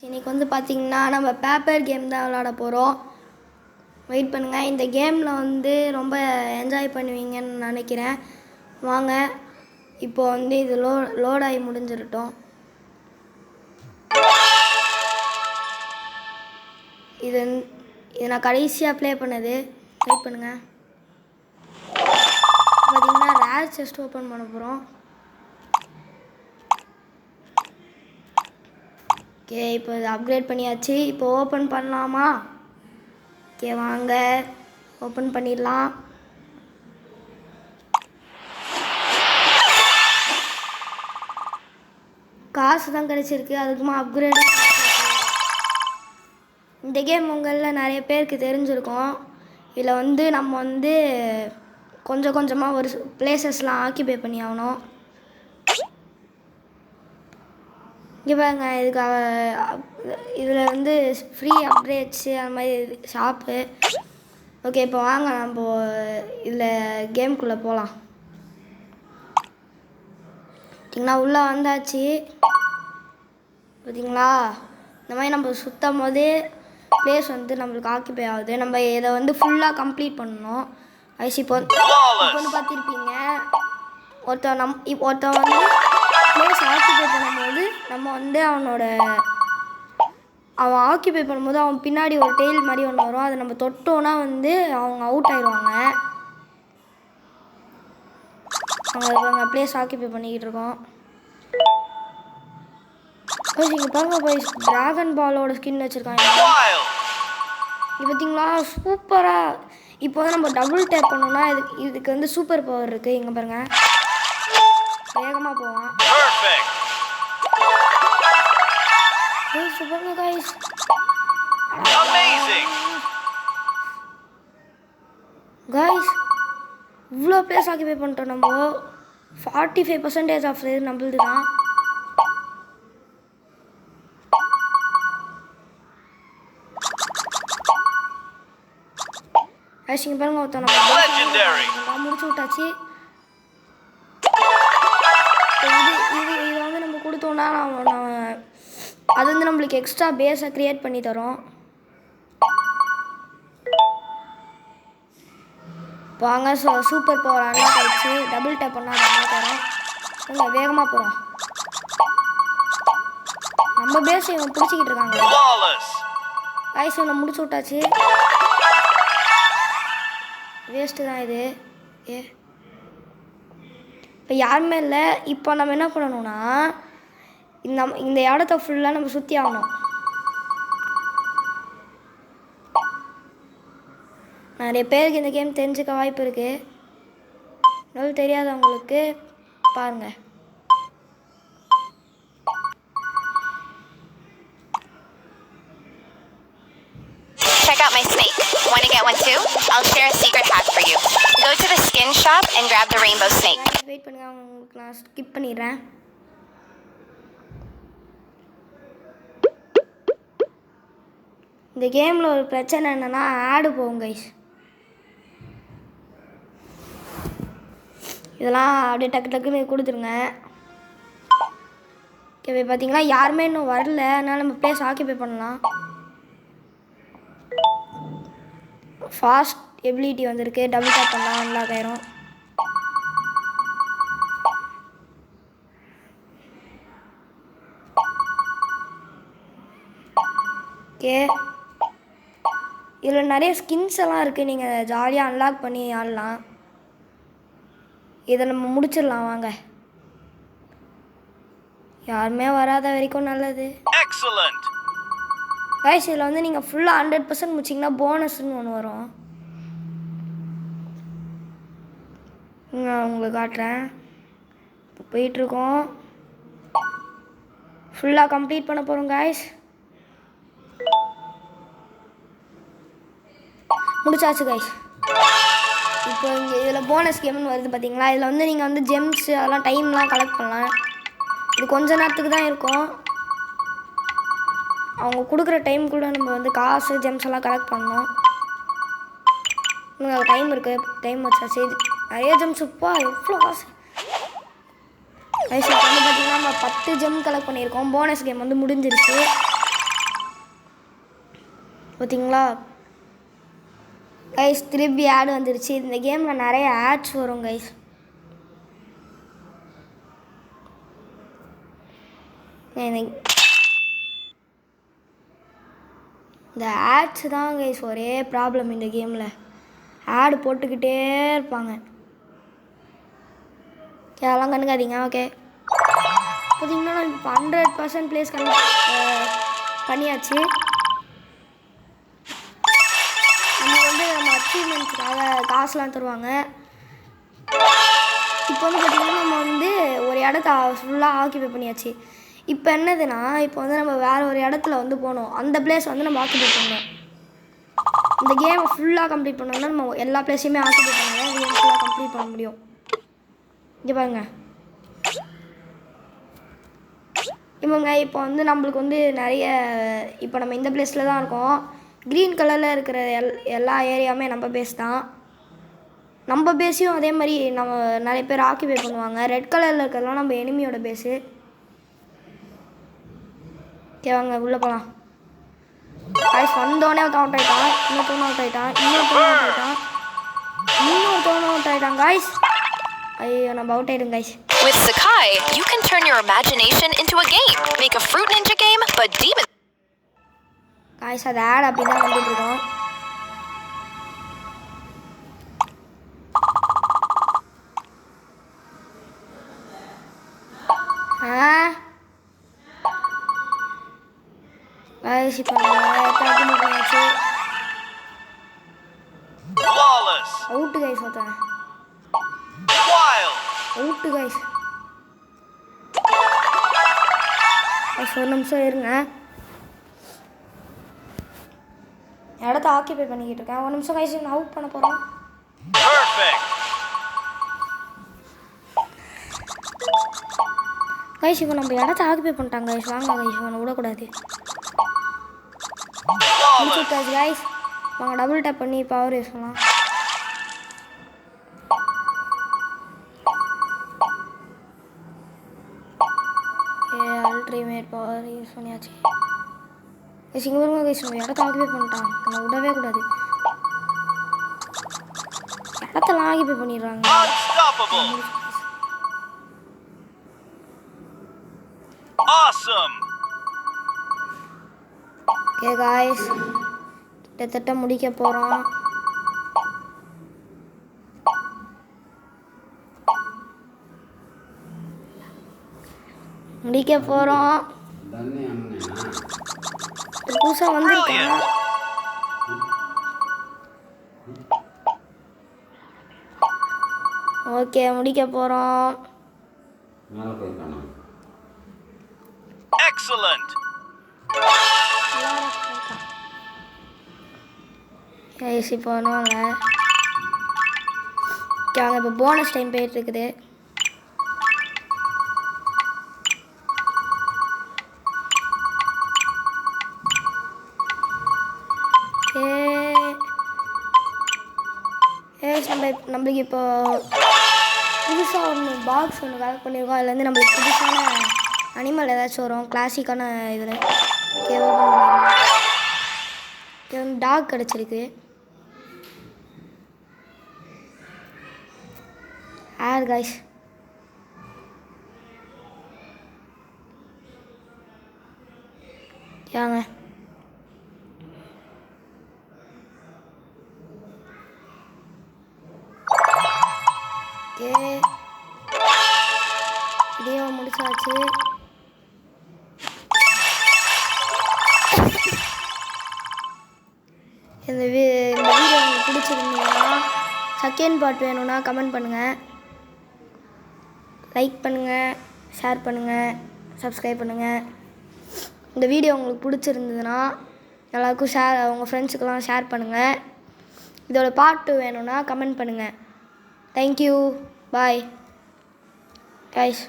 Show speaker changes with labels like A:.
A: இன்றைக்கி வந்து பார்த்திங்கன்னா நம்ம பேப்பர் கேம் தான் விளாட போகிறோம். வெயிட் பண்ணுங்கள். இந்த கேமில் வந்து ரொம்ப என்ஜாய் பண்ணுவீங்கன்னு நினைக்கிறேன். வாங்க இப்போ வந்து இது லோடாகி முடிஞ்சிடட்டும். இது நான் கடைசியாக ப்ளே பண்ணது. வெயிட் பண்ணுங்கள். பார்த்திங்கன்னா ரேர் செஸ்ட் ஓப்பன் பண்ண போகிறோம். ஓகே, இப்போ இது அப்கிரேட் பண்ணியாச்சு. இப்போ ஓப்பன் பண்ணலாமா? ஓகே, வாங்க ஓப்பன் பண்ணிடலாம். காசு தான் கிடச்சிருக்கு, அதுக்குமா அப்கிரேட். இந்த கேம் உங்களில் நிறைய பேருக்கு தெரிஞ்சிருக்கும். இதில் வந்து நம்ம வந்து கொஞ்சம் கொஞ்சமாக ஒரு பிளேசஸ்லாம் ஆக்கிபை பண்ணி ஆகணும். இங்கே பாருங்க, இதில் வந்து ஃப்ரீ அப்கிரேட்ஸு அந்த மாதிரி ஷாப்பு. ஓகே, இப்போ வாங்க நம்ம இதில் கேம்குள்ளே போகலாம். பார்த்தீங்கன்னா உள்ளே வந்தாச்சு. பார்த்தீங்களா, இந்த மாதிரி நம்ம சுற்றும் போதே பிளேஸ் வந்து நம்மளுக்கு ஆக்கிபை ஆகுது. நம்ம இதை வந்து ஃபுல்லாக கம்ப்ளீட் பண்ணணும். ஐசி இப்போ வந்து பார்த்துருப்பீங்க, ஒருத்தன் வந்து பிளேஸ் ஆக்கிபை பண்ணும்போது நம்ம வந்து அவன் ஆக்கிபை பண்ணும்போது அவன் பின்னாடி ஒரு டெயில் மாதிரி ஒன்று வரும். அதை நம்ம தொட்டோன்னா வந்து அவங்க அவுட் ஆயிடுவாங்க. அவங்க பிளேஸ் ஆக்கிபை பண்ணிக்கிட்டு இருக்கோம். இங்கே பாருங்க போய் ட்ராகன் பாலோட ஸ்கின் வச்சுருக்காங்க. இது பார்த்தீங்களா, சூப்பராக. இப்போ வந்து நம்ம டபுள் டேப் பண்ணோம்னா இதுக்கு வந்து சூப்பர் பவர் இருக்குது. இங்கே பாருங்கள், வேகமாக போவான். சூப்பர்ங்க गाइस,
B: Amazing.
A: गाइस இவ்வளோ பிளேஸ் ஆக்கிபை பண்ணிட்டோம். நம்ம 45% ஆஃப் இது நம்மளுது தான். ஐசிங்க பாருங்க, ஒருத்தன் நம்ம முடிச்சு விட்டாச்சு. இது வந்து நம்ம கொடுத்தோன்னா அது வந்து நம்மளுக்கு எக்ஸ்ட்ரா பேஸை க்ரியேட் பண்ணி தரும். வாங்க, சூப்பர் பவர் அன்லாக் ஆகிடுச்சு. டபுள் டேப் பண்ணால் அன்லாக் தரும். கொஞ்சம் வேகமாக போகிறோம். நம்ம பேஸ் இவன் பிடிச்சிக்கிட்டு இருக்காங்க. ஐஸ் இவனை முடிச்சு விட்டாச்சு. வேஸ்ட்டு தான் இது. இப்போ யாருமே இல்லை. இப்போ நம்ம என்ன பண்ணணும்னா இந்த இடத்த ஃபுல்லாக நம்ம சுற்றி ஆகணும். நிறைய பேருக்கு இந்த கேம் தெரிஞ்சுக்க வாய்ப்பு இருக்குது. இன்னும் தெரியாதவங்களுக்கு பாருங்கள்.
C: Check out my snake. Want to get one too? I'll share a secret hack for you. Go to the skin shop and grab the rainbow snake.
A: Wait பண்ணுங்க, உங்களுக்கு நான் ஸ்கிப் பண்ணிடுறேன். இந்த கேமில் ஒரு பிரச்சனை என்னென்னா ஆடு போகும் கைஸ். இதெல்லாம் அப்படியே டக்கு டக்குன்னு கொடுத்துருங்க. ஓகே, பார்த்தீங்களா யாருமே இன்னும் வரல, அதனால் நம்ம பிளேஸ் ஆக்கிபை பண்ணலாம். ஃபாஸ்ட் எபிலிட்டி வந்திருக்கு. டபுள் டேப் பண்ணலாம், அன்லாக் ஆயிரும். ஓகே, இதில் நிறைய ஸ்கின்ஸ் எல்லாம் இருக்குது. நீங்கள் ஜாலியாக அன்லாக் பண்ணி ஆடலாம். இதை நம்ம முடிச்சிடலாம் வாங்க. யாருமே வராத வரைக்கும் நல்லது. கைஸ், இதில் வந்து நீங்கள் ஃபுல்லாக 100% முடிச்சிங்கன்னா போனஸ்ன்னு ஒன்று வரும். நான் உங்களுக்கு காட்டுறேன். இப்போ போயிட்டுருக்கோம். ஃபுல்லாக கம்ப்ளீட் பண்ண போகிறோம் கைஸ். முடிச்சாச்சு கைஸ். இப்போ இங்கே இதில் போனஸ் கேம்னு வருது பார்த்தீங்களா. இதில் வந்து நீங்கள் வந்து ஜெம்ஸு அதெல்லாம் டைம்லாம் கலெக்ட் பண்ணலாம். இது கொஞ்ச நேரத்துக்கு தான் இருக்கும். அவங்க கொடுக்குற டைம் கூட நம்ம வந்து காசு ஜெம்ஸ் எல்லாம் கலெக்ட் பண்ணணும். இன்னும் டைம் இருக்குது, டைம் வச்சாச்சு. நிறைய ஜெம்ஸ் இப்போ எவ்வளோ காசு. கைஸ் வந்து பார்த்திங்கன்னா நம்ம 10 ஜெம் கலெக்ட் பண்ணியிருக்கோம். போனஸ் கேம் வந்து முடிஞ்சிருச்சு. பார்த்தீங்களா கைஸ்? திருப்பி ஆட் வந்துருச்சு. இந்த கேமில் நிறைய ஆட்ஸ் வரும் கைஸ். இந்த ஆட்ஸ் தான் கைஸ் ஒரே ப்ராப்ளம் இந்த கேமில். ஆடு போட்டுக்கிட்டே இருப்பாங்க. அதெல்லாம் கண்டுக்காதீங்க. ஓகே, பார்த்தீங்கன்னா நான் இப்போ 100% ப்ளேஸ் பண்ணியாச்சு. நம்ம வந்து நம்ம அச்சீவ்மெண்ட்ஸுக்காக காசுலாம் தருவாங்க. இப்போ வந்து பார்த்திங்கன்னா நம்ம வந்து ஒரு இடத்த ஃபுல்லாக ஆக்கிபை பண்ணியாச்சு. இப்போ என்னதுன்னா, இப்போ வந்து நம்ம வேறு ஒரு இடத்துல வந்து போகணும். அந்த பிளேஸ் வந்து நம்ம ஆக்கிபை பண்ணணும். இந்த கேமை ஃபுல்லாக கம்ப்ளீட் பண்ணோம்னா நம்ம எல்லா பிளேஸையுமே ஆக்கிபை பண்ணால் இந்த கேம் ஃபுல்லாக கம்ப்ளீட் பண்ண முடியும். இங்கே பாருங்க, இவங்க இப்போ வந்து நம்மளுக்கு வந்து நிறைய, இப்போ நம்ம இந்த பிளேஸில் தான் இருக்கோம். க்ரீன் கலரில் இருக்கிற எல்லா ஏரியாவுமே நம்ம பேஸ் தான். நம்ம பேஸையும் அதே மாதிரி நம்ம நிறைய பேர் ஆக்கிபை பண்ணுவாங்க. ரெட் கலரில் இருக்கிறதுலாம் நம்ம எனிமியோட பேஸு. வாங்க உள்ளே போகலாம். காய்ஸ் வந்தோடனே அவுட் ஆகிட்டான். இன்னொருத்தவனும் அவுட் ஆகிட்டான். இன்னொருத்தவனும் அவுட் ஆகிட்டான் காய்ஸ். ஐயோ, நம்ம அவுட் ஆகிடும் guys.
C: With Sakai, you can turn your imagination into a game. Make a Fruit Ninja game, but demon.
A: Guys அது ஆட் அப்படி தான் வந்துட்டு இருக்கோம். காய்ஸ் இப்போ பண்ணியாச்சு. Out guys. ஒருத்தன் அவுட்டு காய்ஸ். ஒரு நிமிஷம் இருங்க, இடத்த ஆக்கிபை பண்ணிக்கிட்டு இருக்கேன். ஒரு நிமிஷம் கைஸ், நான் அவுட் பண்ண போகிறேன். கைஸ் இப்போ நம்ம இடத்த ஆக்கிபை பண்ணிட்டாங்க கைஸ். வாங்க கைஸ், இவனை விடக்கூடாது. கைஸ் வாங்க டபுள் டேப் பண்ணி பவர் யூஸ் பண்ணலாம். அல்ட்ரிமேட் பவர் யூஸ் பண்ணியாச்சு. இங்கே வருங்க கைஸ், நம்ம இடத்த ஆக்கிபை பண்ணிட்டான். நம்ம விடவே கூடாது. இடத்தெல்லாம் ஆக்கிபை பண்ணிடுறாங்க. ஓகே காய்ஸ், கிட்டத்தட்ட முடிக்க போகிறோம். புதுசாக வந்துருக்கேன். ஓகே, முடிக்க போகிறோம்.
B: Excellent.
A: கைஸ் இப்போ பண்ணுவாங்க. வாங்க, இப்போ போனஸ் டைம் போயிட்டு இருக்குது. நம்மளுக்கு இப்போ புதுசாக ஒன்று பாக்ஸ் ஒன்று கலெக்ட் பண்ணியிருக்கோம். அதுலேருந்து நம்மளுக்கு புதுசான அனிமல் ஏதாச்சும் வரும், கிளாசிக்கான இதில். டாக் கிடச்சிருக்கு. ஏர் கைஸ். ஏங்க ஓகே, வீடியோ முடிச்சாச்சு. இந்த வீடியோ உங்களுக்கு பிடிச்சிருந்தீங்கன்னா செகண்ட் பார்ட் வேணும்னா கமெண்ட் பண்ணுங்கள், லைக் பண்ணுங்கள், ஷேர் பண்ணுங்கள், சப்ஸ்கிரைப் பண்ணுங்கள். இந்த வீடியோ உங்களுக்கு பிடிச்சிருந்ததுன்னா எல்லாருக்கும் உங்கள் ஃப்ரெண்ட்ஸுக்கெல்லாம் ஷேர் பண்ணுங்கள். இதோட பார்ட் 2 வேணும்னா கமெண்ட் பண்ணுங்கள். Thank you. Bye. Guys.